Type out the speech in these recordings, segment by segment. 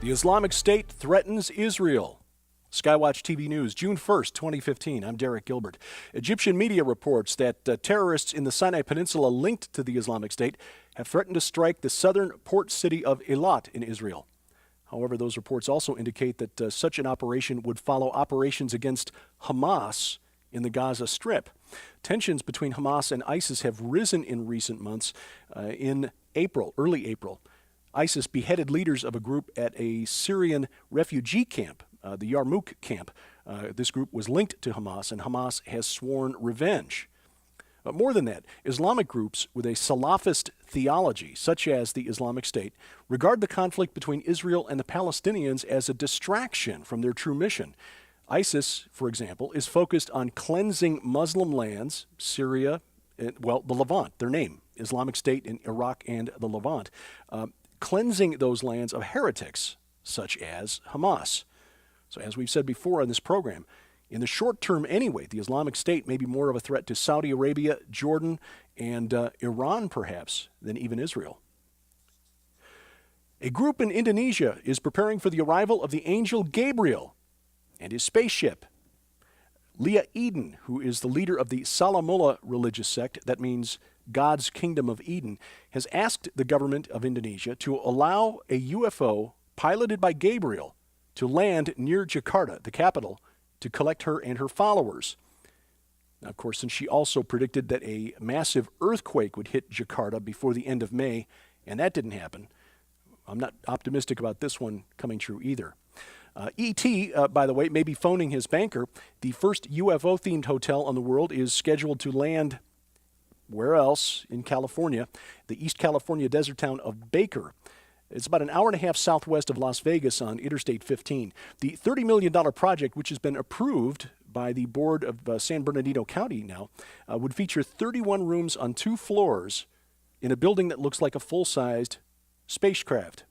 The Islamic State threatens Israel. Skywatch TV News, June 1st, 2015. I'm Derek Gilbert. Egyptian media reports that terrorists in the Sinai Peninsula linked to the Islamic State have threatened to strike the southern port city of Eilat in Israel. However, those reports also indicate that such an operation would follow operations against Hamas in the Gaza Strip. Tensions between Hamas and ISIS have risen in recent months. In early April, ISIS beheaded leaders of a group at a Syrian refugee camp, the Yarmouk camp. This group was linked to Hamas, and Hamas has sworn revenge. But more than that, Islamic groups with a Salafist theology, such as the Islamic State, regard the conflict between Israel and the Palestinians as a distraction from their true mission. ISIS, for example, is focused on cleansing Muslim lands, Syria, the Levant, their name, Islamic State in Iraq and the Levant, cleansing those lands of heretics, such as Hamas. So as we've said before on this program, in the short term anyway, the Islamic State may be more of a threat to Saudi Arabia, Jordan, and Iran perhaps, than even Israel. A group in Indonesia is preparing for the arrival of the angel Gabriel and his spaceship. Leah Eden, who is the leader of the Salamullah religious sect, that means God's Kingdom of Eden, has asked the government of Indonesia to allow a UFO piloted by Gabriel to land near Jakarta, the capital, to collect her and her followers. Now, of course, since she also predicted that a massive earthquake would hit Jakarta before the end of May, and that didn't happen, I'm not optimistic about this one coming true either. E.T., by the way, may be phoning his banker. The first UFO-themed hotel in the world is scheduled to land, where else? In California, the East California desert town of Baker. It's about an hour and a half southwest of Las Vegas on Interstate 15. The $30 million project, which has been approved by the board of San Bernardino County now, would feature 31 rooms on 2 floors in a building that looks like a full-sized spacecraft.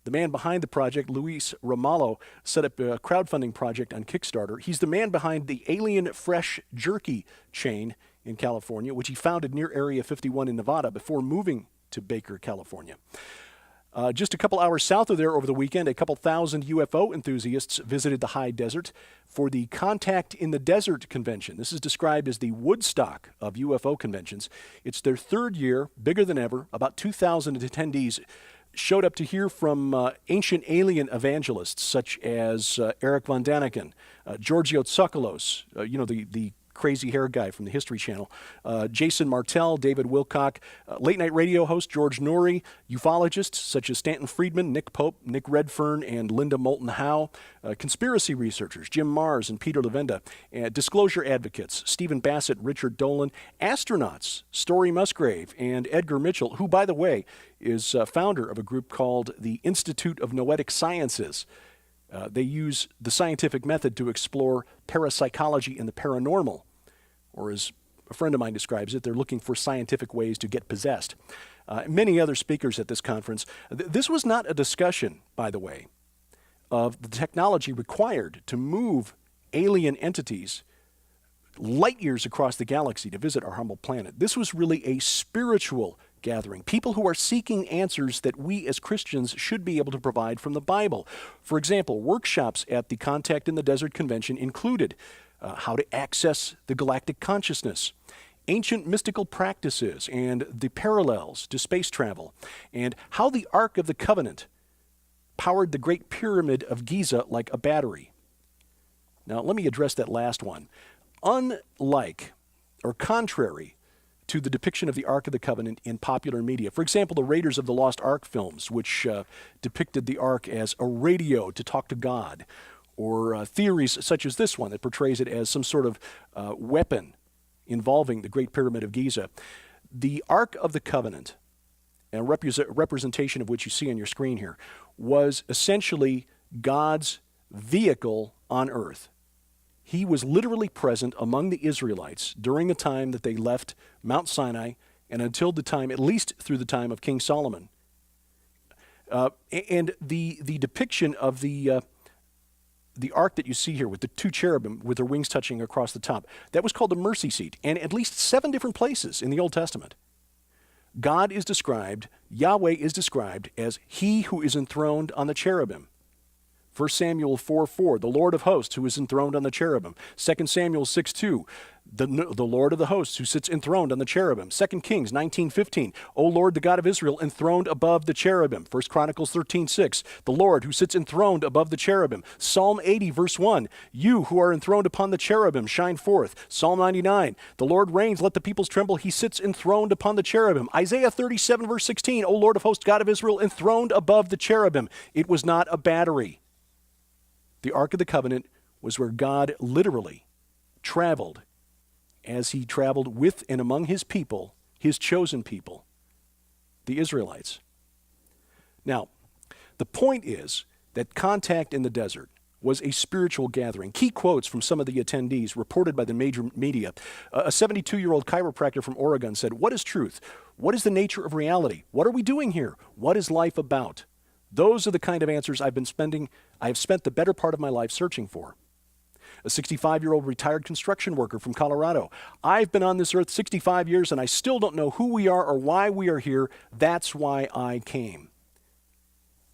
The man behind the project, Luis Ramallo, set up a crowdfunding project on Kickstarter. He's the man behind the Alien Fresh Jerky chain in California, which he founded near Area 51 in Nevada before moving to Baker, California. Just a couple hours south of there over the weekend, a couple thousand UFO enthusiasts visited the high desert for the Contact in the Desert convention. This is described as the Woodstock of UFO conventions. It's their third year, bigger than ever. About 2,000 attendees showed up to hear from ancient alien evangelists such as Eric Von Daniken, Giorgio Tsoukalos, the crazy hair guy from the History Channel, Jason Martell, David Wilcock, late-night radio host George Noory, ufologists such as Stanton Friedman, Nick Pope, Nick Redfern, and Linda Moulton Howe, conspiracy researchers Jim Mars and Peter Levenda, disclosure advocates Stephen Bassett, Richard Dolan, astronauts Story Musgrave and Edgar Mitchell, who, by the way, is founder of a group called the Institute of Noetic Sciences. They use the scientific method to explore parapsychology and the paranormal. Or as a friend of mine describes it, they're looking for scientific ways to get possessed. Many other speakers at this conference. This was not a discussion, by the way, of the technology required to move alien entities light years across the galaxy to visit our humble planet. This was really a spiritual gathering. People who are seeking answers that we as Christians should be able to provide from the Bible. For example, workshops at the Contact in the Desert Convention included how to access the galactic consciousness, ancient mystical practices and the parallels to space travel, and how the Ark of the Covenant powered the Great Pyramid of Giza like a battery. Now, let me address that last one. Unlike, or contrary, to the depiction of the Ark of the Covenant in popular media. For example, the Raiders of the Lost Ark films, which depicted the Ark as a radio to talk to God, or theories such as this one that portrays it as some sort of weapon involving the Great Pyramid of Giza. The Ark of the Covenant, a representation of which you see on your screen here, was essentially God's vehicle on earth. He was literally present among the Israelites during the time that they left Mount Sinai and until the time, at least through the time of King Solomon. And the depiction of the ark that you see here with the 2 cherubim with their wings touching across the top, that was called the mercy seat, and at least 7 different places in the Old Testament. Yahweh is described as he who is enthroned on the cherubim. 1 Samuel 4:4, the Lord of hosts who is enthroned on the cherubim. 2 Samuel 6:2, the Lord of the hosts who sits enthroned on the cherubim. 2 Kings 19:15, O Lord, the God of Israel, enthroned above the cherubim. 1 Chronicles 13:6, the Lord who sits enthroned above the cherubim. Psalm 80 verse 1, you who are enthroned upon the cherubim, shine forth. Psalm 99, the Lord reigns, let the peoples tremble, he sits enthroned upon the cherubim. Isaiah 37 verse 16, O Lord of hosts, God of Israel, enthroned above the cherubim. It was not a battery. The Ark of the Covenant was where God literally traveled as he traveled with and among his people, his chosen people, the Israelites. Now, the point is that contact in the desert was a spiritual gathering. Key quotes from some of the attendees reported by the major media. A 72-year-old chiropractor from Oregon said, what is truth? What is the nature of reality? What are we doing here? What is life about? Those are the kind of answers I have spent the better part of my life searching for. A 65-year-old retired construction worker from Colorado. I've been on this earth 65 years and I still don't know who we are or why we are here. That's why I came.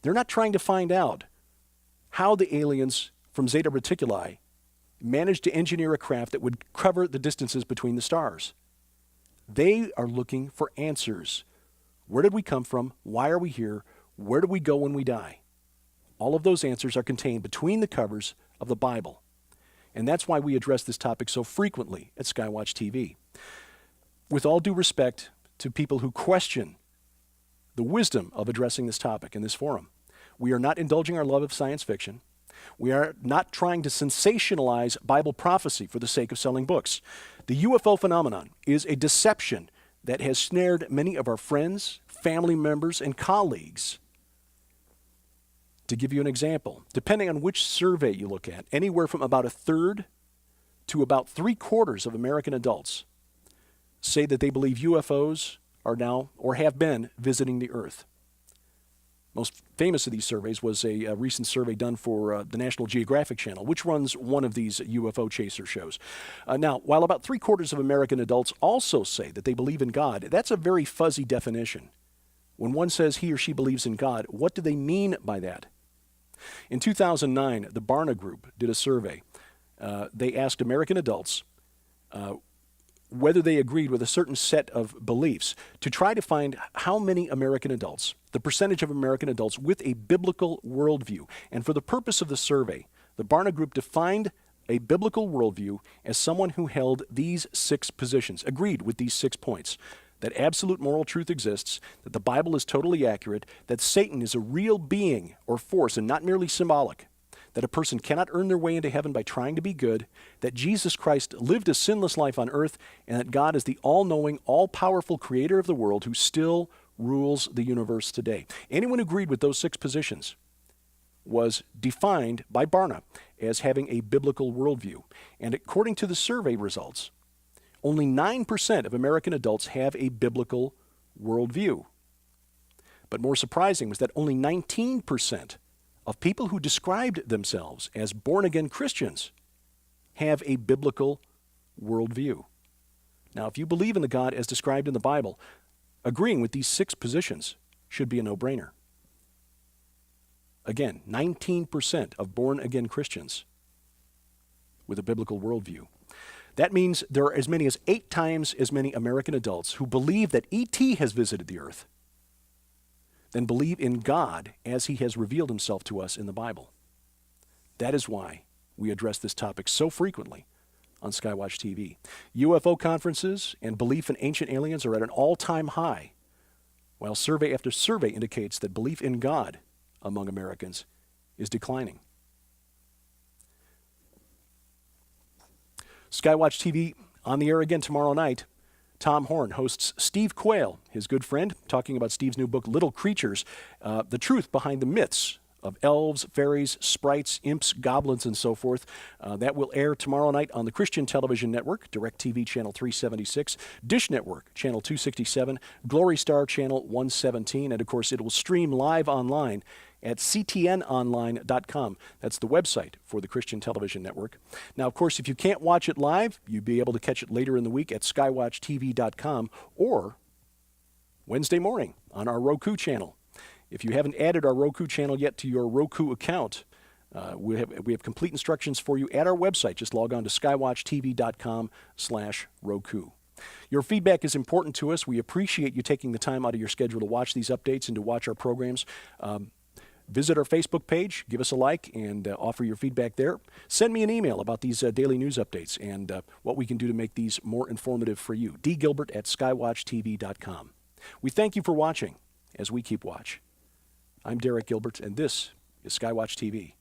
They're not trying to find out how the aliens from Zeta Reticuli managed to engineer a craft that would cover the distances between the stars. They are looking for answers. Where did we come from? Why are we here? Where do we go when we die? All of those answers are contained between the covers of the Bible. And that's why we address this topic so frequently at Skywatch TV. With all due respect to people who question the wisdom of addressing this topic in this forum, we are not indulging our love of science fiction. We are not trying to sensationalize Bible prophecy for the sake of selling books. The UFO phenomenon is a deception that has snared many of our friends, family members, and colleagues. To give you an example, depending on which survey you look at, anywhere from about a third to about 3/4 of American adults say that they believe UFOs are now or have been visiting the Earth. Most famous of these surveys was a recent survey done for the National Geographic Channel, which runs one of these UFO chaser shows. Now, while about 3/4 of American adults also say that they believe in God, that's a very fuzzy definition. When one says he or she believes in God, what do they mean by that? In 2009, the Barna Group did a survey. They asked American adults whether they agreed with a certain set of beliefs to try to find how many American adults, the percentage of American adults with a biblical worldview. And for the purpose of the survey, the Barna Group defined a biblical worldview as someone who held these 6 positions, agreed with these 6 points. That absolute moral truth exists, that the Bible is totally accurate, that Satan is a real being or force and not merely symbolic, that a person cannot earn their way into heaven by trying to be good, that Jesus Christ lived a sinless life on earth, and that God is the all-knowing, all-powerful creator of the world who still rules the universe today. Anyone who agreed with those 6 positions was defined by Barna as having a biblical worldview. And according to the survey results, only 9% of American adults have a biblical worldview. But more surprising was that only 19% of people who described themselves as born-again Christians have a biblical worldview. Now, if you believe in the God as described in the Bible, agreeing with these 6 positions should be a no-brainer. Again, 19% of born-again Christians with a biblical worldview. That means there are as many as 8 times as many American adults who believe that ET has visited the earth than believe in God as he has revealed himself to us in the Bible. That is why we address this topic so frequently on Skywatch TV. UFO conferences and belief in ancient aliens are at an all-time high, while survey after survey indicates that belief in God among Americans is declining. Skywatch TV on the air again tomorrow night. Tom Horn hosts Steve Quayle, his good friend, talking about Steve's new book, Little Creatures, the truth behind the myths of elves, fairies, sprites, imps, goblins, and so forth. That will air tomorrow night on the Christian Television Network, DirecTV Channel 376, Dish Network Channel 267, Glory Star Channel 117, and of course it will stream live online at ctnonline.com. That's the website for the Christian Television Network. Now, of course, if you can't watch it live, you'll be able to catch it later in the week at skywatchtv.com or Wednesday morning on our Roku channel. If you haven't added our Roku channel yet to your Roku account, we have complete instructions for you at our website. Just log on to skywatchtv.com/Roku. Your feedback is important to us. We appreciate you taking the time out of your schedule to watch these updates and to watch our programs. Visit our Facebook page, give us a like, and offer your feedback there. Send me an email about these daily news updates and what we can do to make these more informative for you. dgilbert@skywatchtv.com. We thank you for watching as we keep watch. I'm Derek Gilbert, and this is Skywatch TV.